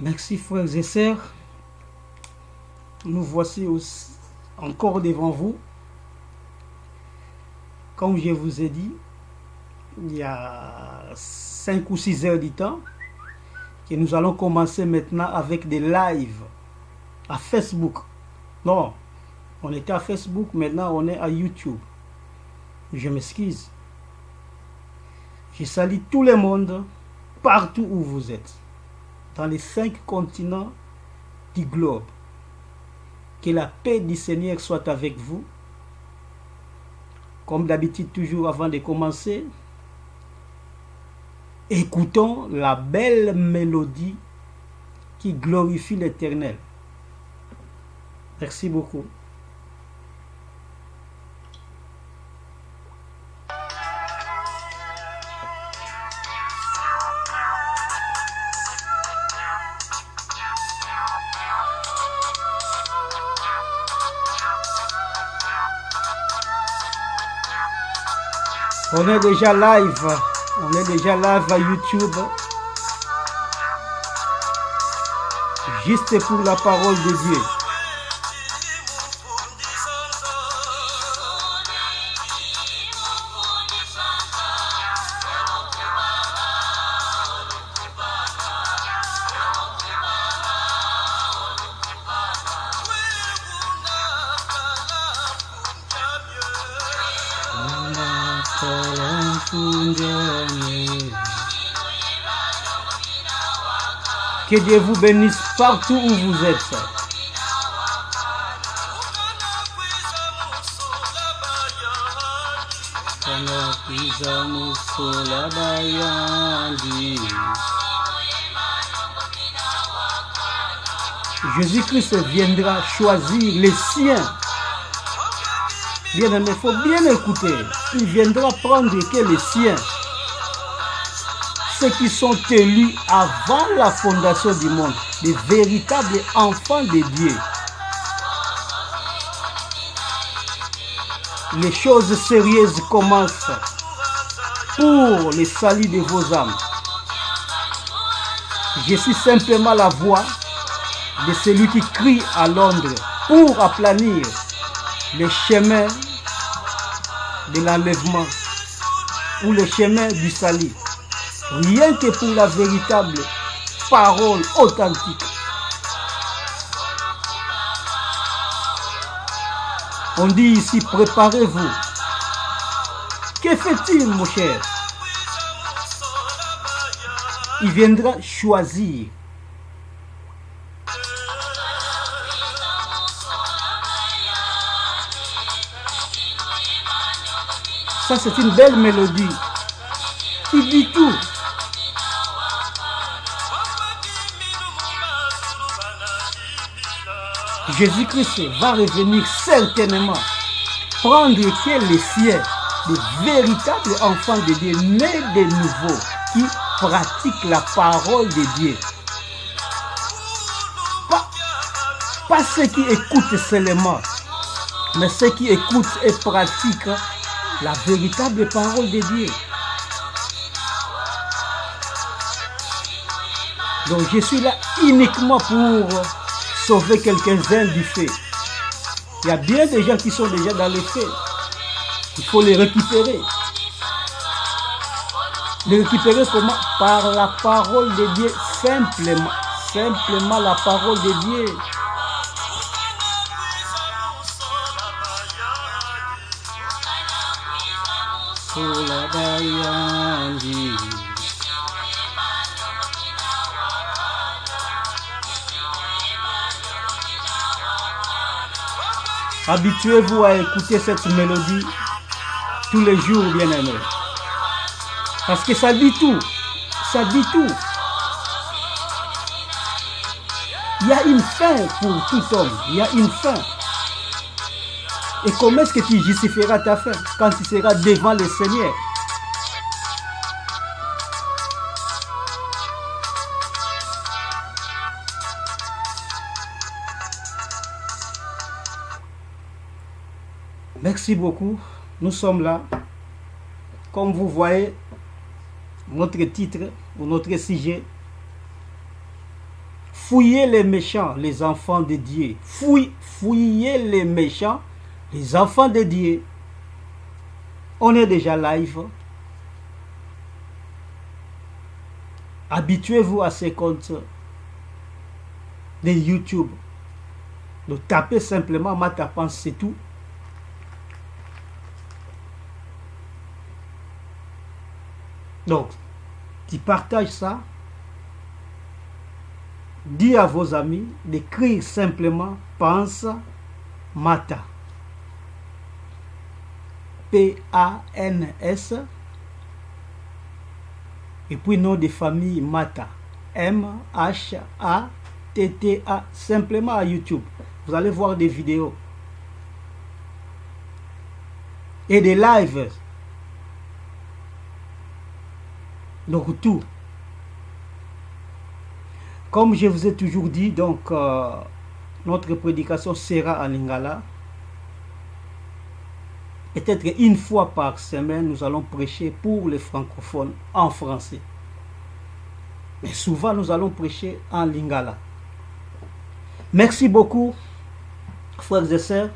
Merci frères et sœurs. Nous voici encore devant vous. Comme je vous ai dit, il y a 5 ou 6 heures du temps, que nous allons commencer maintenant avec des lives à Facebook. Non, on était à Facebook, maintenant on est à YouTube. Je m'excuse. Je salue tout le monde, partout où vous êtes, dans les 5 continents du globe. Que la paix du Seigneur soit avec vous. Comme d'habitude, toujours avant de commencer, écoutons la belle mélodie qui glorifie l'Éternel. Merci beaucoup. On est déjà live à YouTube. Juste pour la parole de Dieu. Que Dieu vous bénisse partout où vous êtes. Jésus-Christ viendra choisir les siens. Bien aimé, il faut bien écouter. Il viendra prendre que les siens. Ceux qui sont élus avant la fondation du monde, les véritables enfants de Dieu. Les choses sérieuses commencent pour le salut de vos âmes. Je suis simplement la voix de celui qui crie à Londres pour aplanir les chemins de l'enlèvement ou les chemins du salut. Rien que pour la véritable parole authentique. On dit ici, préparez-vous. Que fait-il, mon cher? Il viendra choisir. Ça, c'est une belle mélodie qui dit tout. Jésus-Christ va revenir certainement prendre que les siens, les véritables enfants de Dieu, nés de nouveau, qui pratiquent la parole de Dieu. Pas ceux qui écoutent seulement, mais ceux qui écoutent et pratiquent la véritable parole de Dieu. Donc je suis là uniquement pour sauver quelques-uns du feu. Il y a bien des gens qui sont déjà dans le feu. Il faut les récupérer. Les récupérer comment? Par la parole de Dieu, simplement. Simplement la parole de Dieu. Habituez-vous à écouter cette mélodie tous les jours, bien-aimés. Parce que ça dit tout. Ça dit tout. Il y a une fin pour tout homme. Il y a une fin. Et comment est-ce que tu justifieras ta fin quand tu seras devant le Seigneur? Merci beaucoup. Nous sommes là. Comme vous voyez, notre titre ou notre sujet, Fouillez les méchants, les enfants de Dieu. Fouillez les méchants, les enfants de Dieu. On est déjà live. Habituez-vous à ces comptes de YouTube. De taper simplement Mata Pense, c'est tout. Donc, tu partages ça. Dis à vos amis d'écrire simplement Pense Mata. P-A-N-S. Et puis nom de famille Mata. M-H-A-T-T-A. Simplement à YouTube. Vous allez voir des vidéos. Et des lives. Donc tout. Comme je vous ai toujours dit, donc notre prédication sera en lingala. Peut-être une fois par semaine, nous allons prêcher pour les francophones en français. Mais souvent, nous allons prêcher en lingala. Merci beaucoup, frères et sœurs.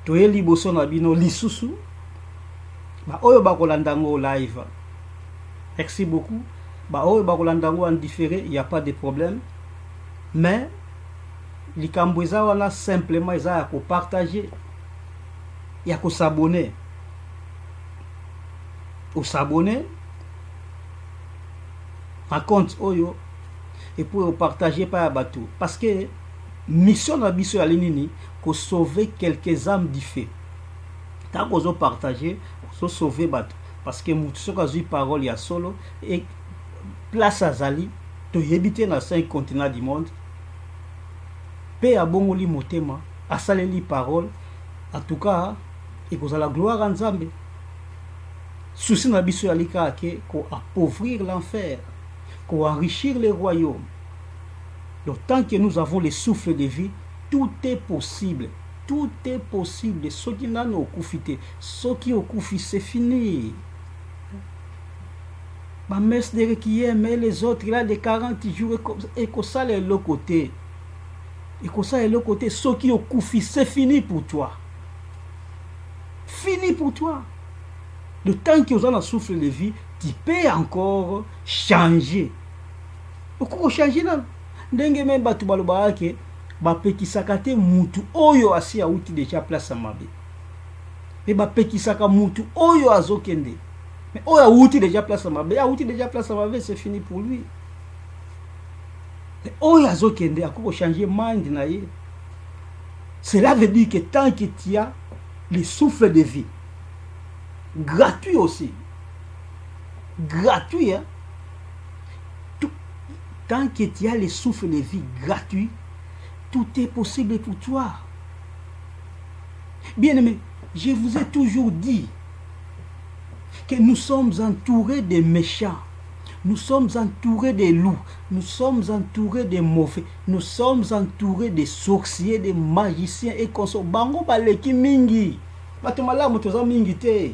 Toyeli boso na bino lisusu. Ba oyo bakolandango live. Merci beaucoup. Bah, oh, en différé, il n'y a pas de problème. Mais, les Cambouisa, on a simplement ils ont partager. Il y a qu'à s'abonner. Pour s'abonner, par contre, Oyo, et pour partager par bateau. Parce que, mission de mission à l'ennemi, pour sauver quelques âmes du feu. Quand vous partagez, vous sauver bateau. Parce que, nous avons parole, il y a solo. Et, place à Zali, to yebite na 5 continents du monde. Pe a bongoli motema, a saleli parole. En tout cas, et que la gloire en Zambé. Souci na biso yalika ke ko appauvrir l'enfer, ko enrichir les royaumes. Donc tant que nous avons le souffle de vie, tout est possible. Tout est possible. Ceux qui n'ont pas occupé, ceux qui ont occupé, c'est fini. Ma messe de requiem, mais les autres, il a des 40 jours et que ça est l'autre côté. Et que ça est l'autre côté. Ceux qui ont koufi, c'est fini pour toi. Fini pour toi. Le temps que vous avez un souffle de vie, tu peux encore changer. Pourquoi changer là? Ndenge même batu baloba ke ba pekisakate mutu oyo asi a uti déjà place mabe. Et ba pekisaka mutu oyo azokende. Mais oh, a outil déjà place à ma bé, a outil déjà place à ma bé, c'est fini pour lui. Mais oh, a zokende, a quoi changer mind naïe. Cela veut dire que tant que tu as le souffle de vie, gratuit aussi, gratuit, hein? Tout, tant que tu as le souffle de vie gratuit, tout est possible pour toi. Bien aimé, je vous ai toujours dit que nous sommes entourés de méchants, nous sommes entourés de loups, nous sommes entourés de mauvais, nous sommes entourés de sorciers, de magiciens et consorts. Bango baleki mingi, batomala mutoza mingi te,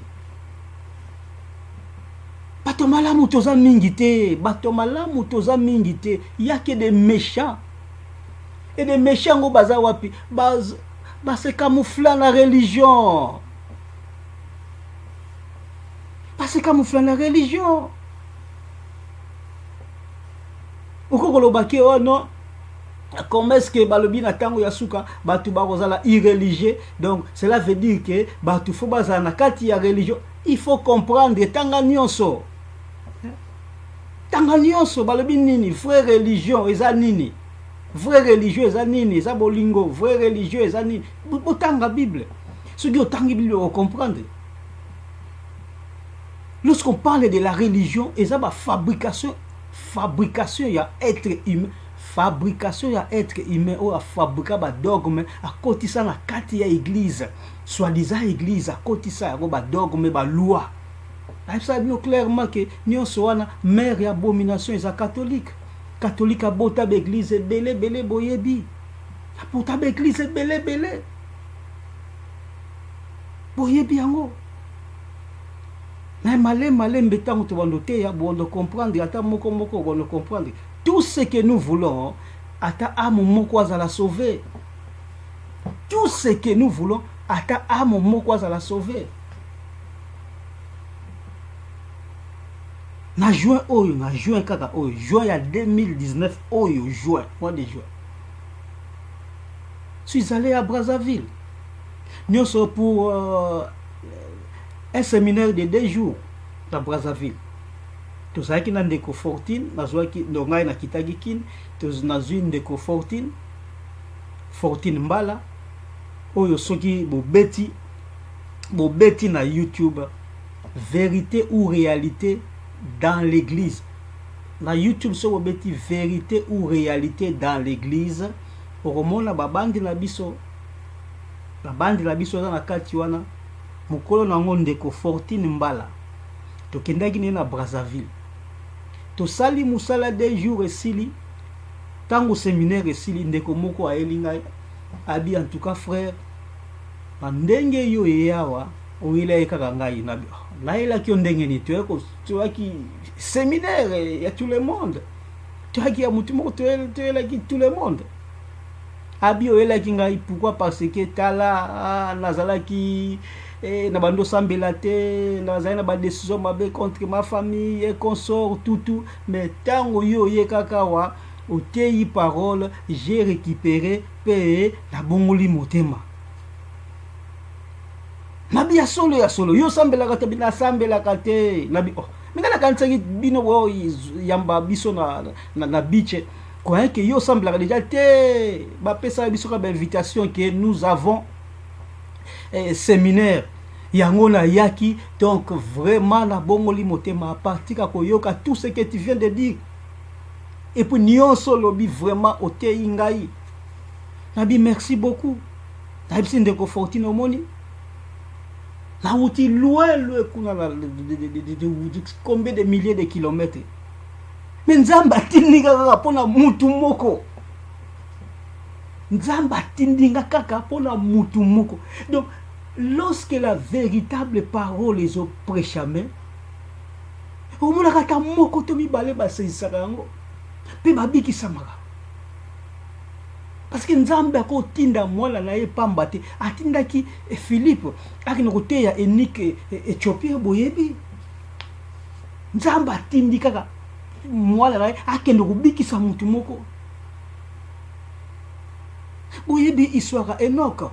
batomala mutoza mingi te, batomala mutoza mingi te. Il y a que des méchants et des méchants go baza wapi, baz se camoufler dans la religion. Parce que camoufler la religion. Oh non. Comment est-ce que balobi na tango yasuka batu barozala irreligieux? Donc cela veut dire que batu faut bazana kati ya religion. Il faut comprendre tanga nyonso. Tanga nyonso balobi nini vraie religion eza nini? Vraie religion eza nini? Eza bolingo, vraie religion eza nini? Botanga Bible. Ce qui otanga Bible on comprendre. Lorsqu'on parle de la religion, il y a fabrication, il y a être humain, fabrication, il y a être humain, ou à fabriquer des dogmes, à côté ça, la carte ya église, soi-disant église, à côté ça, il y a des dogmes, des lois. Ça dit clairement que nous sommes mère et abomination, ils sont catholiques. Catholique à bota l'église, belé, belé, boyebi. À bota l'église, belé, belé. Boyebi, yango. Mais malé, mbétant, on doit comprendre, tout ce que nous voulons, ata amo moko azala sauver. Tout ce que nous voulons, ata amo moko azala sauver. Na juin oyo, na juin kaka oyo, juin ya 2019 oyo, juin, mois de juin. Je suis allé à Brazzaville. Nous sommes pour un séminaire de 2 jours à Brazzaville. Tout ça qui n'a ndeko 14, na zoa ki ndongai na kitagi kin, tous na zui ndeko 14 mbala. Oyo soki bo beti na YouTube, vérité ou réalité dans l'église. Na YouTube so beti vérité ou réalité dans l'église. Oromona babandi na biso. Babandi na biso na kati wana. Mukolo na ngonde ko 14 mbala. To kendaki na Brazzaville. To sali musala 2 jours esili. Tango séminaire esili ndeko moko a elinga abi en tout cas frère. Ndenge yo yawa oila ekaka ngai na bi. Na ila ki ndenge ni tu aki séminaire ya tout le monde. Tu aki ya mutu moko tu ela ki tout le monde. Abi oila ki ngai pourquoi parce que tala nazala ki na bando sambela te nazala na ba décision mabe contre ma famille et consort tout mais tango yo ye kaka wa oteyi parole j'ai récupéré pe na bongoli motema. Nabi ya solo yo sambela kate bina sambela kate nabi mingana kansaki bino wo yamba biso na biche quoi que yo sambela déjà te ba pesa biso ka invitation que nous avons séminaire yango na yaki donc vraiment na bongoli motema à partir ka koyoka tout ce que tu viens de dire et puis nyonso lobi vraiment oteyi ngai nabi merci beaucoup nabi sindeko 14 omoni. Là où tu loin combien de milliers de kilomètres. Mais Nzamba tindinga kaka pona mutu moko. Nzamba tindinga kaka pona mutu moko. Donc, lorsque la véritable parole est au prêchame, au mona kaka moko to mibale ba seisaka yango. Pe babiki samaka. Parce que Nzambe a tinda mwana na ye pambate atindaki Philippe akina koteya enike Ethiopie boyebi Nzambe atindi kaka mwana na ye akende kubikisa mutu moko boyebi histoire Enoch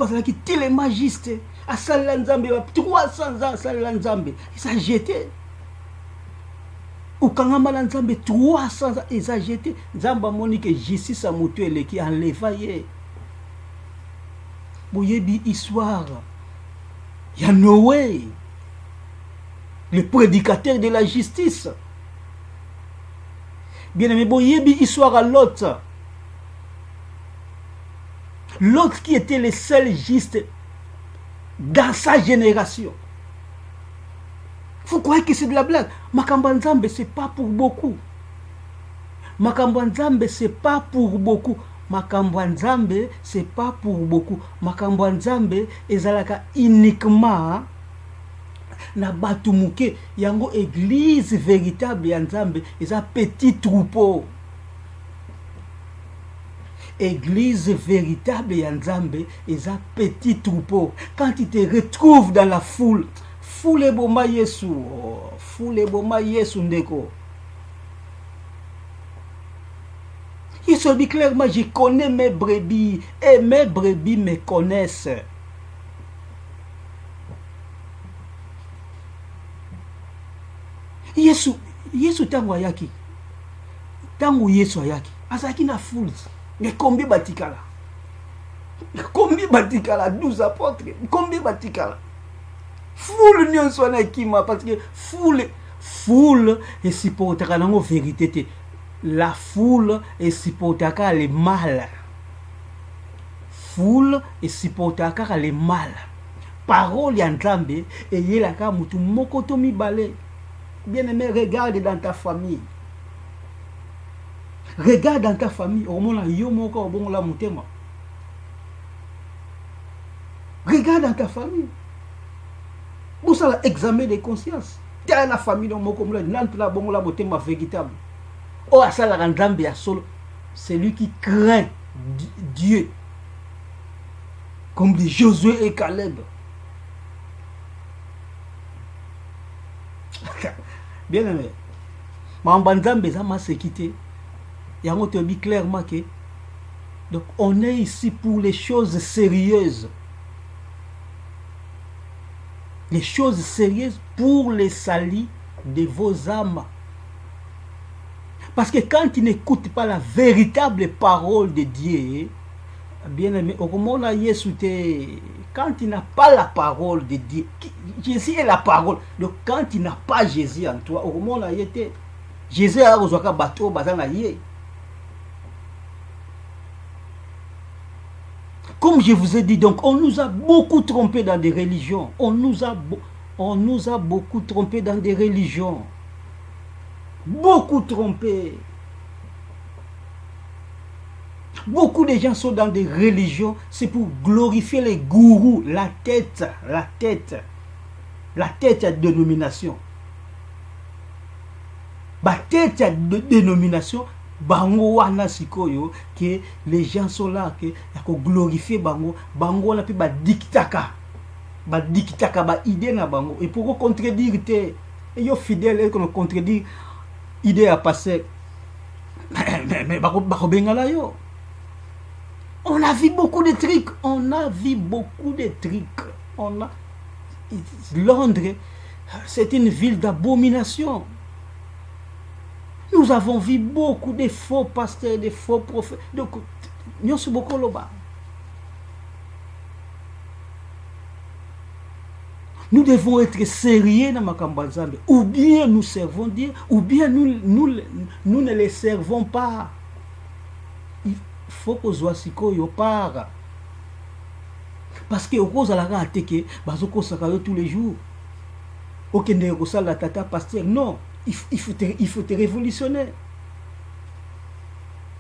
azalaki télémagiste asala Nzambe 300 ans asala Nzambe il s'est jeté. Ukangama na Nzambe 300 ans ils ont jeté Nzamba monique justice a mutu eleki enleva ye. Boyebi histoire ya Noé le prédicateur de la justice. Bien aimé, boyebi histoire à Lot qui était le seul juste dans sa génération. Vous croyez que c'est de la blague? Makambo Nzambe, c'est pas pour beaucoup. Makambo Nzambe, c'est pas pour beaucoup. Makambo Nzambe, c'est pas pour beaucoup. Makambo Nzambe, ezalaka uniquement na batu muke. Yango église véritable ya Nzambe, eza petit troupeau. Église véritable ya Nzambe, eza petit troupeau. Quand tu te retrouves dans la foule, foule boma Yesu ndeko. Yesu dit clairement, je connais mes brebis et mes brebis me connaissent. Yesu tango ayaki. Tango Yesu ayaki. Azaki na foule. Mais combien batikala? Combien batikala? 12 apôtres. Combien batikala? Foule nyonso na kima parce que foule et supportera nango vérité. La foule et supportera le mal. Foule et supportera le mal. Parole ya Nzambe et yelaka mutu moko to mibale. Bien aimé, regarde dans ta famille. Regarde dans ta famille. Omona yo moko obongola mutema. Regarde dans ta famille. Vous savez, examen de conscience. Dans la famille, on m'a dit, non, la bongola mutema véritable. Oh, asala nzambe ya solo, celui qui craint Dieu, comme dit Josué et Caleb. Bien aimé, Mambanzambe ça m'a séquité. Et on te dit clairement que donc on est ici pour les choses sérieuses. Les choses sérieuses pour les salis de vos âmes. Parce que quand tu n'écoutes pas la véritable parole de Dieu, bien aimé, quand tu n'as pas la parole de Dieu, Jésus est la parole. Donc quand tu n'as pas Jésus en toi, Jésus a besoin de bateau, comme je vous ai dit, donc on nous a beaucoup trompé dans des religions. On nous a beaucoup trompé dans des religions. Beaucoup trompé. Beaucoup de gens sont dans des religions, c'est pour glorifier les gourous, la tête à dénomination. La tête à dénomination, bango wana sikoyo, que les gens sont là, que glorifier bango, bango na pi ba diktaka, ba idée na bango, et pour contredire te, et yo fidèle et qu'on contredire idée à passer, mais bako bengala yo. On a vu beaucoup de trucs. Londres, c'est une ville d'abomination. Nous avons vu beaucoup de faux pasteurs, de faux prophètes. Donc, nous sommes beaucoup là-bas. Nous devons être sérieux dans Makamba Nzambe. Ou bien nous servons Dieu, ou bien nous ne les servons pas. Il faut que soit sikoyo para. Parce que au cause à la rate que bazoko sakalo tous les jours. Aucun ne resal la tata pasteur. Non, il faut te révolutionner.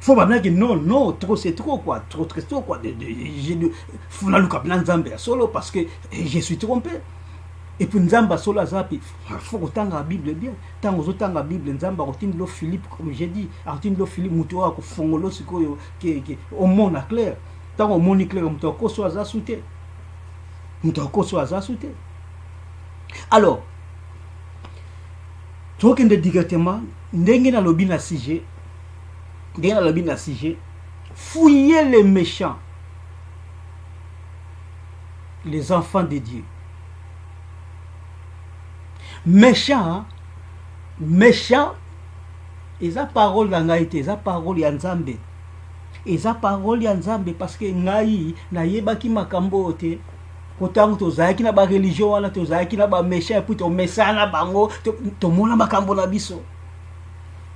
Faut pas dire que non, trop c'est trop quoi, trop quoi. Faut na luka Nzambe solo parce que je suis trompé. Et puis Nzamba solo zapi, faut que tanga la Bible bien. Tant aux autres la Bible Nzamba rotine lo Philippe comme j'ai dit, rotine lo Philippe muto ko fongolo sikoyo que au monde clair. Tant au monde clair muto ko so za souté. Muto ko so za souté. Alors, toi qui directement ndenge na lobi na sujet, fouiller les méchants, les enfants de Dieu. Méchant, ils ont parole dans ngaïté, ils ont parole ya Nzambe. Ils ont parole ya Nzambe parce que ngaï na yebaki makambo te. Kotango tozaki na ba religion wana tozaki na ba méchant et puis to mesana bango to mona makambo na biso.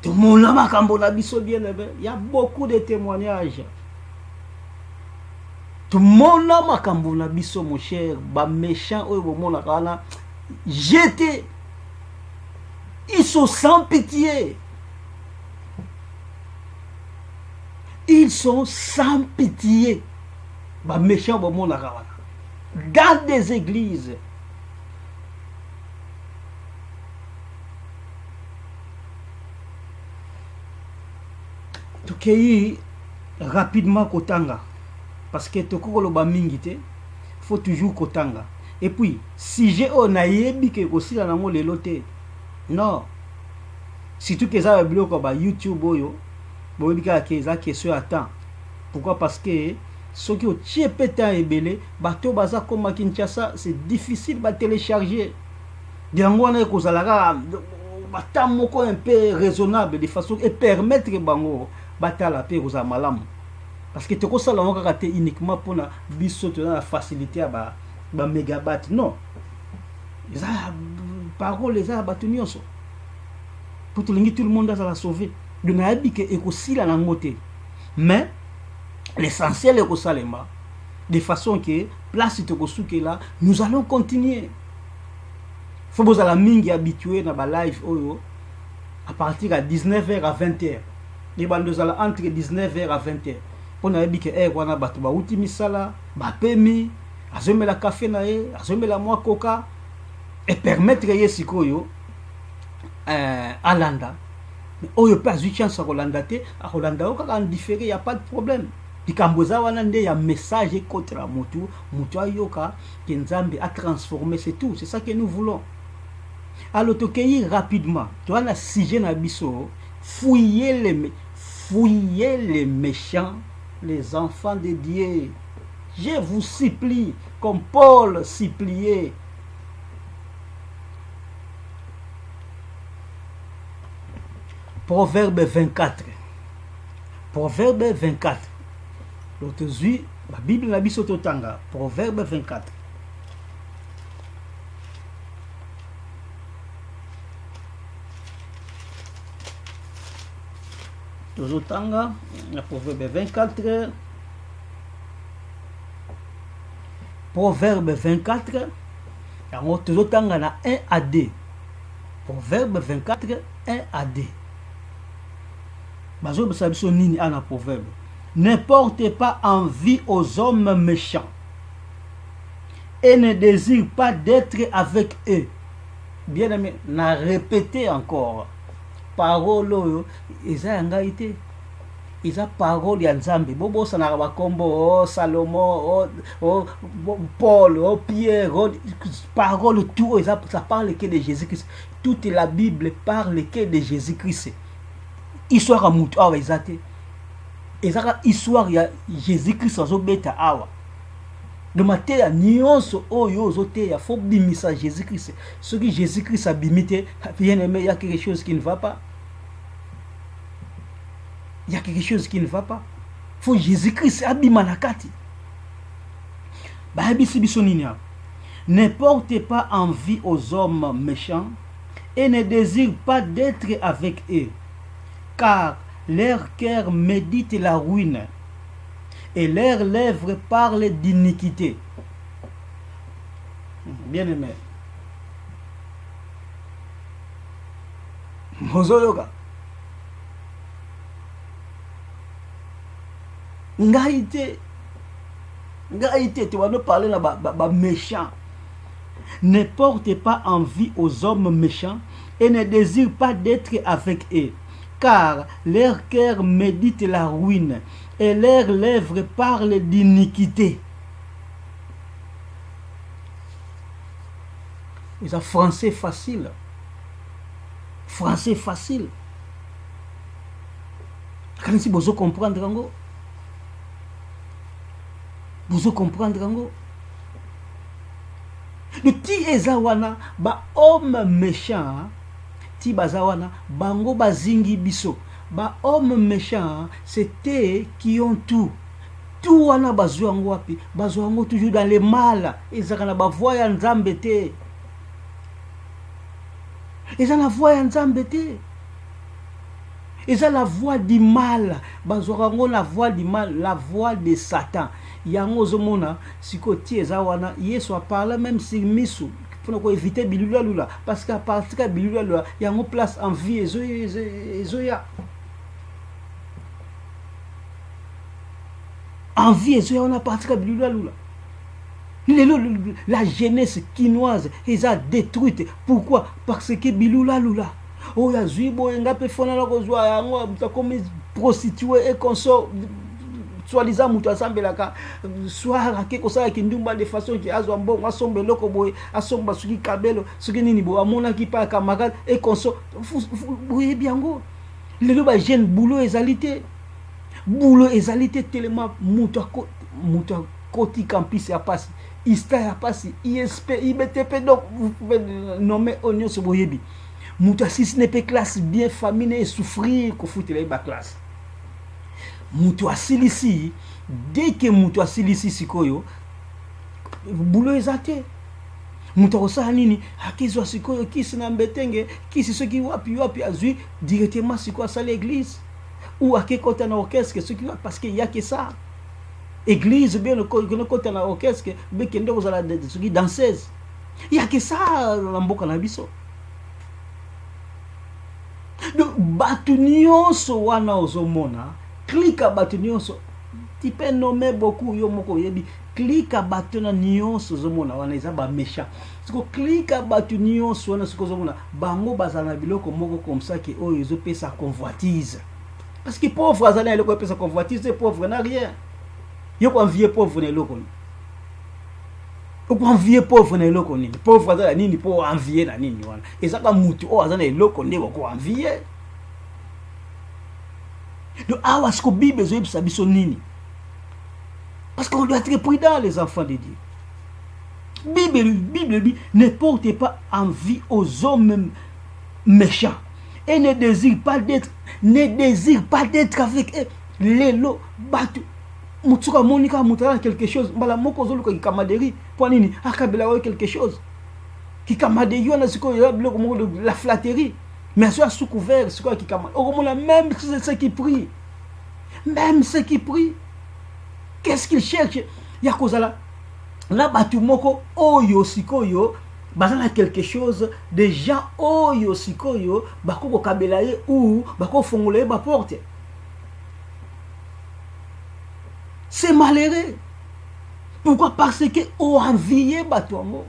To mona makambo na biso bien aimé. Il y a beaucoup de témoignages. To mona makambo na biso mon cher, ba méchant oyo mona kana jeté. Ils sont sans pitié. Ils sont sans pitié. Bah méchant bon mon dans des églises. Tokeyi rapidement kotanga parce que tokolo ba mingité, faut toujours kotanga. Et puis si j'ai onayebi ke kosila nango lelo te. Non. Surtout que ça va bloquer sur YouTube oyo. Bon bika ke za question attend. Pourquoi? Parce que ceux qui ont tié pétain et belé, bateau baza comme Kinshasa, c'est difficile de télécharger. Diango na ko zalaka batam moko un peu raisonnable de façon et permettre bango batala pe ko za malamu. Parce que te ko sala ngaka te uniquement pour na biso te na facilité ba mégabyte. Non. Ça parole les a battu nyonso. Pour tout le monde a la sauver. De na habike ekosila na ngote. Mais l'essentiel est Salema, de façon que place de là, nous allons continuer. Faut que vous la mingi habitué dans la live oyo à partir de 19h à 20h. Les bandes entre 19h à 20h. On a dit que wana batu ba uti misala, ba pemi, azome la café na ye, azome la moi coca et permettre ye sikoyo alanda mais oyo pas eu chance à Rolanda te à Rolanda oka en différé, il y a pas de problème. Dikamboza wana nde ya message contre la mutu ayoka que Nzambe a transformé, c'est tout, c'est ça que nous voulons. Alors tokei rapidement tu as un sujet na biso, fouiller les méchants, les enfants de Dieu. Je vous supplie comme Paul suppliait. Proverbe 24. Proverbe 24. L'autre jour, la Bible n'a biso totanga. Proverbe 24. Totanga, la Proverbe 24. Proverbe 24. Totanga na 1 à 2. Proverbe 24, 1 à 2. Proverbe. Ne portez pas envie aux hommes méchants et ne désire pas d'être avec eux. Bien aimé, n'a répété encore. Parole, ils ont parole ya Nzambe. Bobo sanaraba kombo, Salomon, Paul, Pierre, parole tout, ça parle que de Jésus-Christ. Toute la Bible parle que de Jésus-Christ. Histoire à Moutou, exacté. Et ça, histoire ya Jésus-Christ sans obéta awa. Le matin, nyonso oyo zote ya faut bimisa Jésus-Christ. Ce que Jésus-Christ a bimité, bien aimé, il y a quelque chose qui ne va pas. Il y a quelque chose qui ne va pas. Faut Jésus-Christ abimanakati. Ne portez pas envie aux hommes méchants et ne désire pas d'être avec eux, car leur cœur médite la ruine et leurs lèvres parlent d'iniquité. Bien aimé. Mozoyoga. Ngaïté, tu vas nous parler là, méchant. Ne portez pas envie aux hommes méchants et ne désire pas d'être avec eux, car leur cœur médite la ruine et leurs lèvres parlent d'iniquité. C'est français facile. Français facile. Quand si vous comprendre, vous comprendre. Le ti ezawana ba homme méchant, ti bazawana bango bazingi biso. Ba homme méchant, c'était qui ont tout. Tout wana bazwango wapi, bazwango toujours dans le mal. Ezakana ba voix ya Nzambe te. Ezana voix ya Nzambe te. Eza la voix du mal. Bazwango la voix du mal, la voix de Satan. Yango zomona sikoti ezawana Yesu a parlé même si misu faut éviter bilula lula parce qu'à partir de bilula lula yango place en vie ezoya en vie ezoya on a partir de bilula lula. La jeunesse quinoise est détruite. Pourquoi? Parce que bilula lula oh ya zuibo ngape fona la kozwa yango comme prostituée et consort soi-disant mutu asambelaka soir ake kosala kindumba de façon ki azwa mbongo asombe loko boye asomba suki kabelo suki nini bo amona ki pa camarade et conso boye biango lelo ba jeune boulot ezalité tellement mutu koti campus ya passe ista ya passe ISP IBTP donc vous pouvez nommer oignon ce boyebi mutu assis ne peut classe bien famine et souffrir ko foutre ba classe. Mutu asilisi, dès que mutu asilisi sikoyo, boulot ezate. Mutu osa nini, akizwa sikoyo kisi na mbetenge, kisi soki wapi azui directement sikoyo à l'église ou akekota na orchestre soki parce que y a que ça. Église bien le kota na orchestre, be kende ozala soki danseuse. Y a que ça na mboka na biso. Donc batu nyonso wana ozomona klika batu nyonso tu peux nommer beaucoup yo moko yebi clique à battu na nyonso zomona wana eza ba méchant siko clique à battu nyonso wana siko zomona bango bazana biloko moko comme ça que oyo zo pesa convoitise parce que pauvre azana eloko pesa convoitise pauvre n'a rien yo ko envier pauvre na eloko ko envier pauvre na eloko nini pauvre azana nini po envier na nini wana ezaka mutu o azana eloko ndeko ko envier donc awa siko bible zo yebisa biso nini. Parce qu'on doit être prudent, les enfants de Dieu. Bible dit, ne portez pas envie aux hommes méchants. Et ne désire pas d'être avec eux. Lelo, batu, mutsuka monika mutara quelque chose. Mbala moko zolu ki kamaderi. Pour nini? Akabela quelque chose. Ki kamaderi on a ce qu'on la flatterie. Mais soit sous couvert, ce qui kamaderi. Au même ceux qui prient. Même ceux qui prient. Qu'est-ce qu'il cherche? Il y a cause là. Là, batu moko oyo sikoyo, bazana quelque chose. Des gens oyo sikoyo, bako kabelaye ou bako fongolaye ba porte. C'est malheureux. Pourquoi? Parce que on envié batu mo.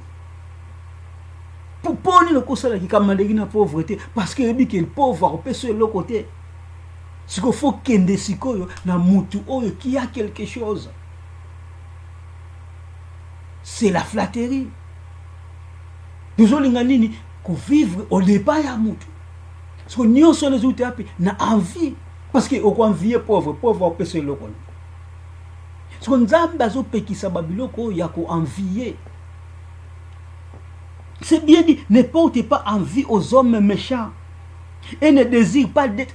Pour poni le kosala qui kamandegi na pauvreté, parce que dit que le pauvre peut se l'autre côté. Ce qu'il faut kende sikoyo na mutu oyo qui a quelque chose. C'est la flatterie. Nous avons vivre au départ ya mutu. Parce que nous sommes les outils na envie parce que on envie pauvre peut se l'autre. Parce que nous avons peki sababiloko ya ko envier. C'est bien dit, ne portez pas envie aux hommes méchants. Et ne désire pas d'être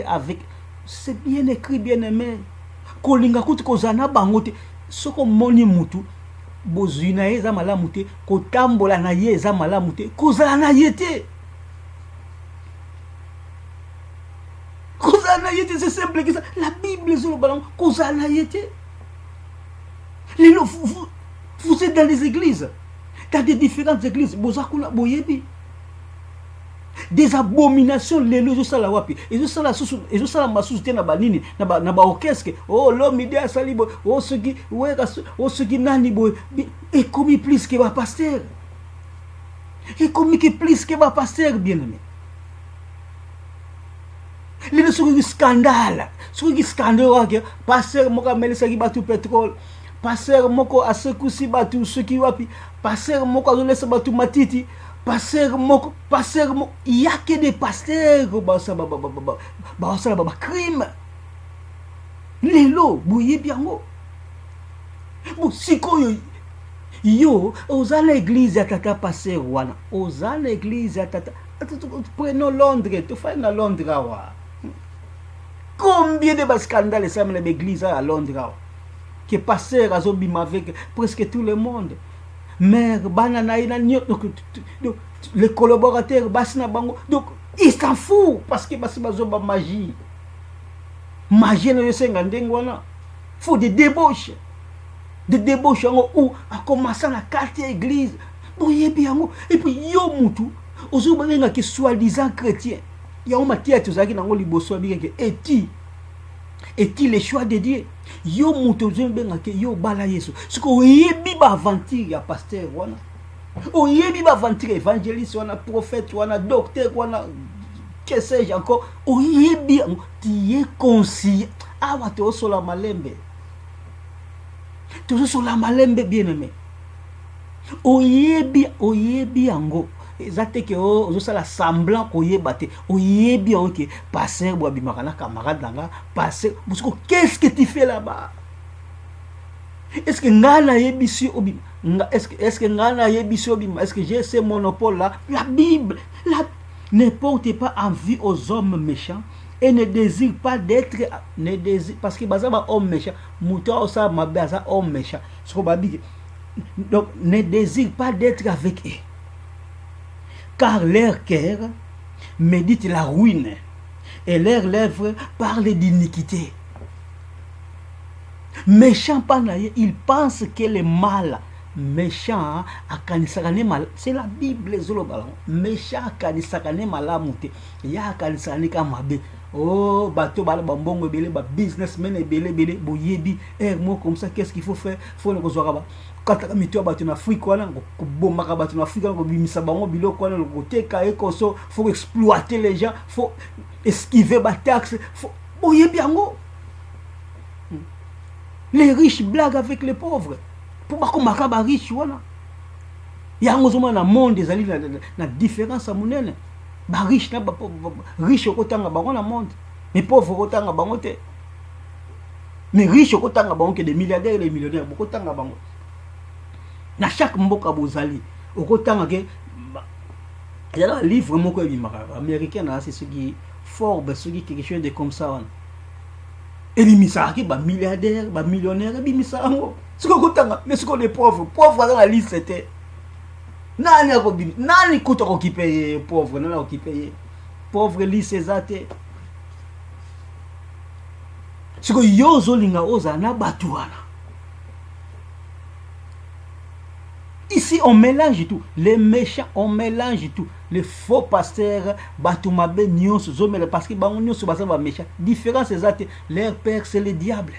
avec. C'est bien écrit, bien aimé. Kolinga kuti kozana bangote. Soko moni mutu. Bozuna eza malamute. Kotambola na ye eza malamute. Kozana na yete. Kozana na yete, c'est simple que ça. La Bible est sur le ballon. Kozana na yete. Vous êtes dans les églises. Dans des différentes églises. Bozakuna boyebi. Des abominations les lois ça la wapi et ça la masuste na banini na ba orchestre oh l'homme idéal salibo oh ce qui nani boy et comme plus que va pasteur et comme qui plus que va pasteur bien aimé les ce scandale que pasteur moka melisa ki batu pétrole pasteur moko asekusi batu ce qui wapi pasteur moko azolesa batu matiti pasteur moko, il y a que des pasteurs crime. Lelo, bouye biango. Bon, siko yo, osa l'église à tata pasteur wana. Osa l'église à tata. Prenons Londres, tu fais na Londres. Combien de scandales ça met l'église à Londres? Que pasteur a zobima avec presque tout le monde. Mère banana ina les collaborateurs basna bango donc ils s'en foutent parce que basi bazoba magie no senga ndengwana faut des débauches où a commencé la quartier église boyebi yango et puis yo mutu ozoba benga que soi-disant chrétien ya oma tiatu zaki nango liboso bi que est-il le choix de Dieu? Yo mutu benga que yo bala yesu siko yebi ba aventure ya pasteur wana o yebi ba aventure évangéliste wana prophète wana docteur wana que sais-je encore o yebi tu es conscient awa te osola malembe bien aimé o yebi ango ezate ke ozosala semblant koyeba te oyebi ok pasteur boabimaka na camarade nanga pasteur qu'est-ce que tu fais là-bas? Est-ce que ngana yebisi obima est-ce que ngana yebisi obima est-ce que j'ai ce monopole là? La Bible ne portez pas envie aux hommes méchants et ne désire pas d'être parce que bazaba homme méchant muta osa mabaza homme méchant donc ne désire pas d'être avec eux car leur cœur médite la ruine et leurs lèvres parlent d'iniquité. Méchant panaye, il pense que le mal méchant akanisakane mal, c'est la Bible zolo balon. Méchant akanisakane malamute, ya akanisakane kamabe. Oh, bateau, bambongo, belé, businessmen, belé, belé, boyebi, moi comme ça, qu'est-ce qu'il faut faire? Faut le rezoaraba. Quand tu as mis toi, en Afrique, quoi, bon, en Afrique, faut exploiter les gens, faut esquiver les taxes, faut. Boyebi, les riches blaguent avec les pauvres. Pour pas qu'on marque riche, voilà. Il y a un monde des alliés, la différence à mon aile. Riche, riche au temps dans le monde, mais pauvre au temps dans le monde. Mais riche au temps dans que des milliardaires et des millionnaires, beaucoup de temps dans le monde. Dans chaque mboka bozali, au temps que il y a un livre américain, c'est ce qui Forbes, ce qui quelque chose de comme ça. Et les misaki, milliardaires, millionnaires, et les misaki, ce qu'on a, mais ce qu'on est pauvres dans la liste c'était. Nani kuta qui paye pauvre, nani qui paye pauvre liste ezate. Ce que yozo linga oza na batuana. Ici on mélange tout, les méchants on mélange tout, les faux pasteurs batumabe nyonso zomele parce que bango nyonso bazaba méchant. Différence ezate, leur père c'est le diable.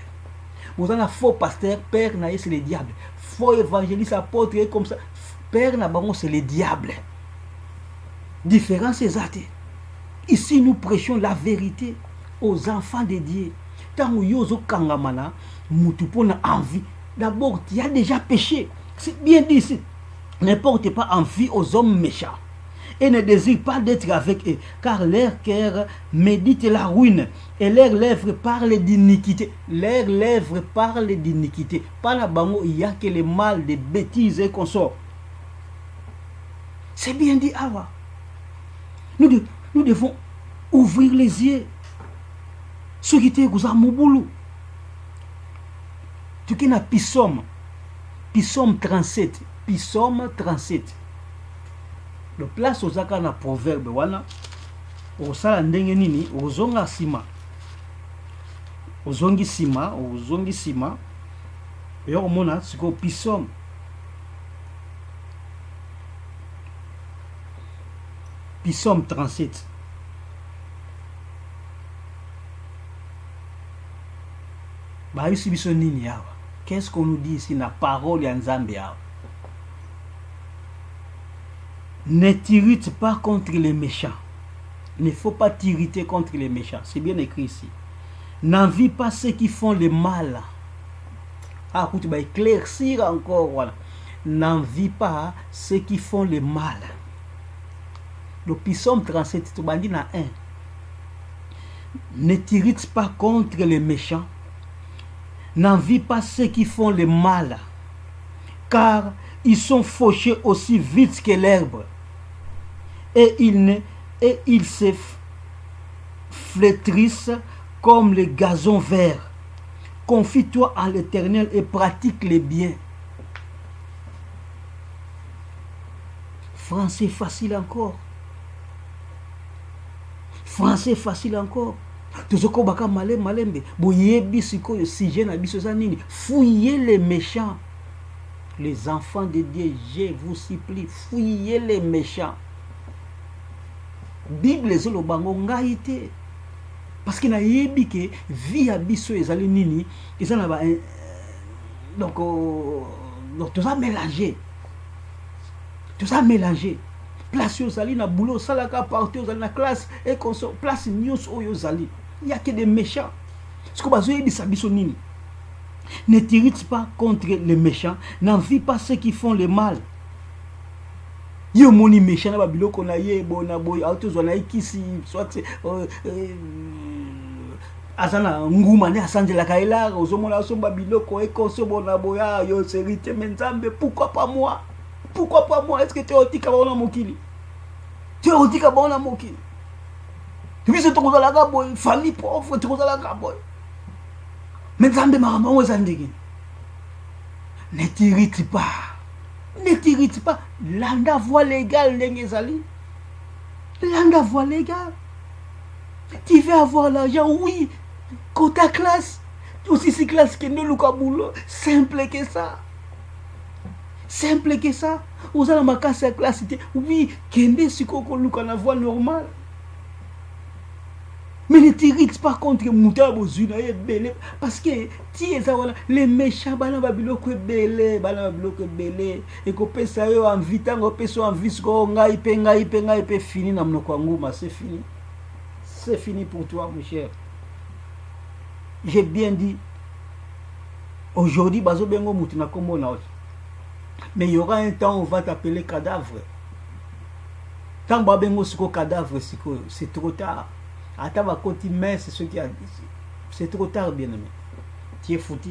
Vous avez un faux pasteur, père naïe c'est le diable. Faux évangéliste apôtre comme ça. Père Nabango, c'est le diable. Différence exacte. Ici, nous prêchons la vérité aux enfants de Dieu. Tant que yozo kangamana, mutupona envie. D'abord, tu as déjà péché. C'est bien dit ici. Ne porte pas envie aux hommes méchants. Et ne désire pas d'être avec eux. Car leur cœur médite la ruine. Et leurs lèvres parlent d'iniquité. Leurs lèvres parlent d'iniquité. Pas la bango, il n'y a que le mal, des bêtises et consorts. C'est bien dit, Awa. Nous devons ouvrir les yeux. Ce qui était à Mouboulou. Tu qui n'a Psaume 37. Psaume 37. Le place aux aka na proverbe wana. Osala ndenge nini, ozonga sima. Ozongi sima. Et on mona, c'est quoi Psaume. Psaume 37. Qu'est-ce qu'on nous dit ici dans la parole de Nzambe? Ne t'irrite pas contre les méchants. Il ne faut pas t'irriter contre les méchants. C'est bien écrit ici. N'envie pas ceux qui font le mal. Ah, écoute, va éclaircir encore. Voilà. N'envie pas ceux qui font le mal. Le Psaume 37, tu vas dire dans 1. Ne t'irrite pas contre les méchants. N'envie pas ceux qui font le mal. Car ils sont fauchés aussi vite que l'herbe. Et ils se flétrissent comme le gazon vert. Confie-toi à l'Éternel et pratique les biens. Français facile encore. Français facile encore. Fouillez les méchants. Les enfants de Dieu, je vous supplie, fouillez les méchants. Bible est le bango ngaïté. Parce qu'il y a yebi que vie à biso ezali nini, ils en a donc tout ça mélangé. Tout ça mélangé. Place yozali na boulot, salaka partout yozali na classe et qu'on se place nyos o yozali. Il y a que des méchants. Ce que bazo yebi sabiso nini. Ne t'irrite pas contre les méchants, n'envie pas ceux qui font le mal. Yo moni méchant na babilo ko na ye bona boy auto zona ikisi soit azana nguma ne asanje la kaila ozomona so babilo ko ekonso bona boya yo serite menzambe pourquoi pas moi? Pourquoi pas moi? Est-ce que tu es otika bona mokili? Tu es otika bona mokili? Tu vis to kozala ka boy famille pauvre to kozala ka boy. Menzambe maramba ozandiki. Ne t'irrite pas. Ne t'irrite pas. Landa voie légale, Nengezali. Landa voie légale. Tu veux avoir l'argent, oui. Quota classe. Aussi si classe que nous, Lukabulo. Simple que ça. Simple que ça. Vous allez ma casse à classe. Oui, Kende Sikoko Luka la voie normale. Mais ne t'irrite pas contre Mouta Bozuna et Belé. Parce que les méchants, Banababiloko Belé, Banababiloko Belé. Et qu'on peut ça en vite, on peut ça en vis, on a ipé fini, c'est fini. C'est fini pour toi, mon cher. J'ai bien dit. Aujourd'hui, Bazo Bengo Moutina comme on a. Mais il y aura un temps où on va t'appeler cadavre. Tant que Bengo Siko cadavre, c'est trop tard. Attends, va continuer, c'est ce qui a dit. C'est trop tard, bien aimé. Tu es foutu.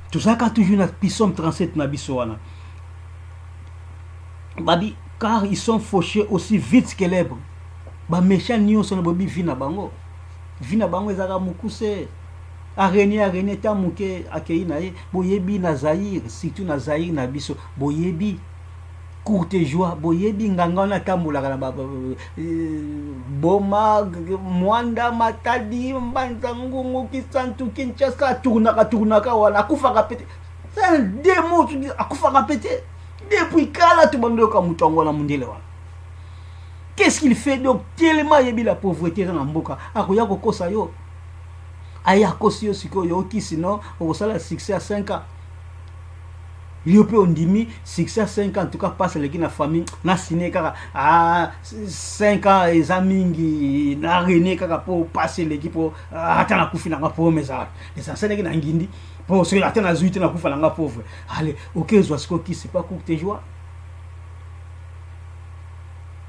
Tout ça, quand toujours notre pisson 37 na bisoana. Babi, car ils sont fauchés aussi vite que l'èbre. Ba méchant nyon son bobi vina bango. Vina bango ezaka mukuse. Arene ta muke akei na ye. Boyebi na Zaïre, surtout na Zaïre na biso. Boyebi. Courte joie, boyebi nganga na tambulaka na boma mwanda matadi mbanza ngungu kisantu Kinshasa tournaka wana akufaka pete. C'est un démon, tu dis akufaka pete. Depuis kala tu bandoka mutongo na mundele wana. Qu'est-ce qu'il fait donc tellement yebi la pauvreté na mboka akoya kokosa yo. Aya kosi yo sikoyo ki sinon okosala succès à 5 ans. Il peut on dit succès à 5 ans en tout cas passe les na famille na ciné kaka 5 ans les amis na rené kaka pour passer l'équipe pour attendre kufi na pour mes arts les anciens na ngindi pour se attendre na zuite na kufa na pauvre allez OK zo ce qui c'est pas courte joie.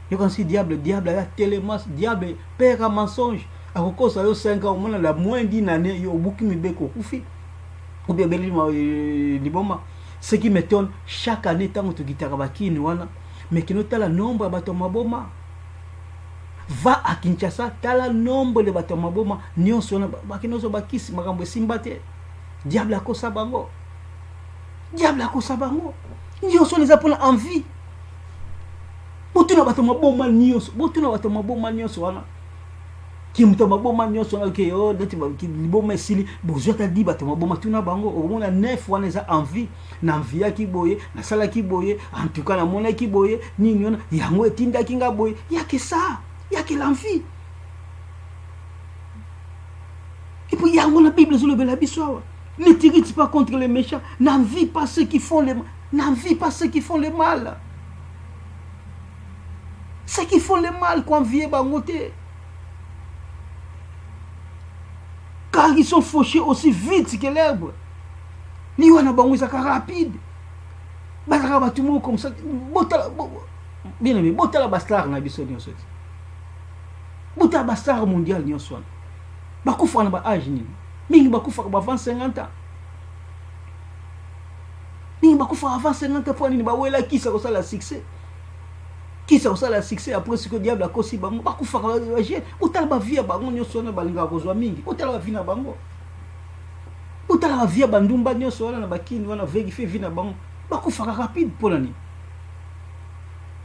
Je considère diable a tellement diable père à mensonge à cause de 5 ans on a la moins d'une année yo beaucoup mi beko kufi ou bien liboma. Ce qui m'étonne, chaque année, tant que tu guitares wana, mais qui nous la nombre de bateaux maboma. Va à Kinshasa, t'as la nombre de bateaux maboma, nyon sona, bakinoso bakisi, makambo simbate. Diable a kosa bango. Diable a kosa bango. Nyon sona les appels en vie. Botuna bateaux maboma nyon, botuna bateaux maboma nyon sona. Qui me tombe bon man so OK oh deti ba ki liboma sili bozota di bato maboma tuna bango au mona 9 wana za envie na envie ki boye na sala ki boye en tout cas na mona ki boye ni nyona yango etinda kinga boye ya que ça ya que l'envie et puis yango la Bible sur le bela biso ne t'irrite pas contre les méchants n'envie pas ceux qui font le n'envie pas ceux qui font le mal ceux qui font le mal qu'on vie bangote. Car ils sont fauchés aussi vite que l'herbe. Ni wana bango ça rapide. Bazaka batumo comme ça. Bien aimé, botala bastar na biso nyonso. Botala bastar mondial nyonso. Bakufa na ba âge ni. Mingi bakufa ba 50 ans. Mingi bakufa avant 50 ans pour ni ba wela kisa ko sala succès. Qui ça ça la succès après ce que diable a kosi bango bakufa ka jeune utala ba via bango nyonso na balinga ko zwa mingi utala ba vina bango utala ba via bandumba nyonso na bakini wana vérifier vina bango bakufa rapide pour l'année.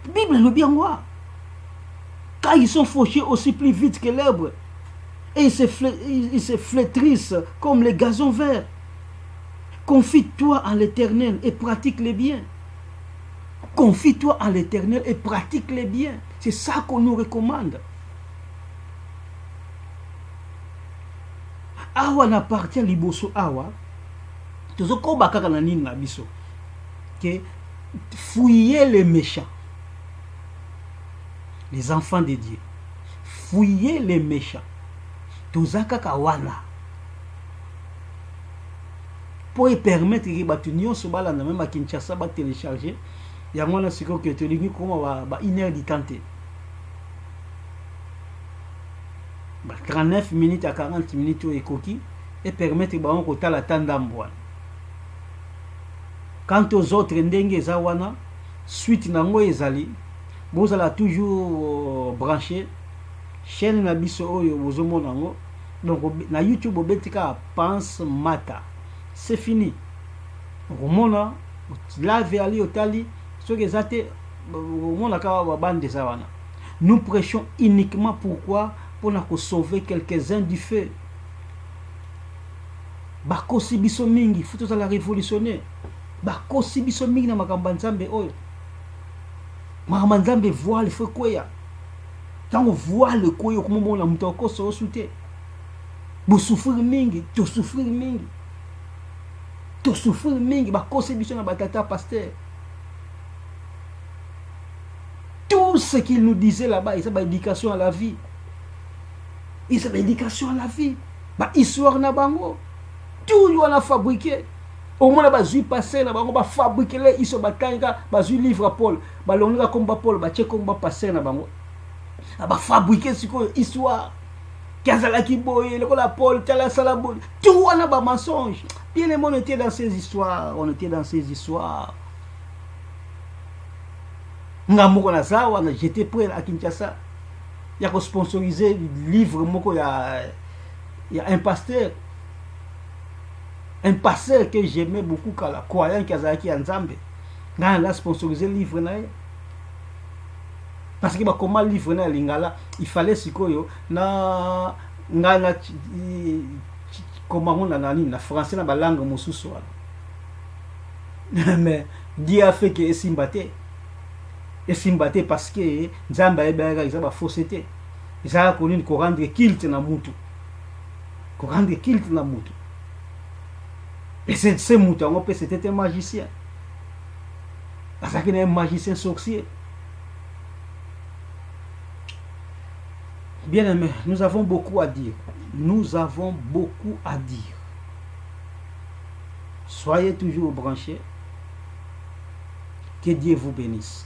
Bible le bien moi car ils sont fauchés aussi plus vite que l'herbe et ils se flétrissent comme les gazons verts. Confie-toi en l'Éternel et pratique les biens. Confie-toi en l'Éternel et pratique les biens. C'est ça qu'on nous recommande. Awa n'appartient liboso awa. Tozoko bakaka na nini na biso. Que fouillez les méchants. Les enfants de Dieu. Fouillez les méchants. Tozaka kawana. Pour permettre que batu nyonso bala na même à Kinshasa ba télécharger. Il y a un ce que tu dis comment va 1 heure de temps. 39 minutes à 40 minutes au coquille et permettre de faire la tendamboine. Quant aux autres ndenge zawana suite nango ezali vous allez toujours brancher chaîne na biso oyo bozomo nango donc na YouTube obetika pense mata c'est fini romona live ali otali. Nous prêchons uniquement pourquoi pour nous sauver quelques-uns du feu. Bakosi biso mingi faut la révolutionner. Bakosi biso mingi na makambo nzambe oyo. Makambo nzambe voile faut quoi. Quand on voit le koyo comme on a muto ko so soute. Bo souffrir mingi, to souffrir mingi. To souffrir mingi ba contribution na batata pasteur. Tout ce qu'il nous disait là-bas, c'est une éducation à la vie. C'est une éducation à la vie. Bah histoire na bango. Tout on a fabriqué. Au moins ba zui passer na bango ba fabriquer les iso batanga ba zui livre à Paul. Ba longa comme ba Paul, ba che comme ba passer na bango. Ba fabriquer ce histoire. Kazala ki boye, le la Paul, tala salabo. Tout on a ba mensonge. Bien les on était dans ces histoires, on était dans ces histoires. J'étais prêt à Kinshasa. Il y a sponsorisé le livre moko, il y a un pasteur que j'aimais beaucoup, croyant Kazaki Nzambe. Il a sponsorisé le livre. Parce que comment le livre lingala, il fallait sikoyo na comment on a na français na langue mosusu. Mais Dieu a fait que Simbate et Simbate parce que Nzamba ebega izaba fausseté. Ils ont connu qu'on rendre kilt na mutu. Qu'on rendre kilt na mutu. Et c'est mutu, on peut c'était un magicien. Parce qu'il est un magicien sorcier. Bien aimé, nous avons beaucoup à dire. Nous avons beaucoup à dire. Soyez toujours branchés. Que Dieu vous bénisse.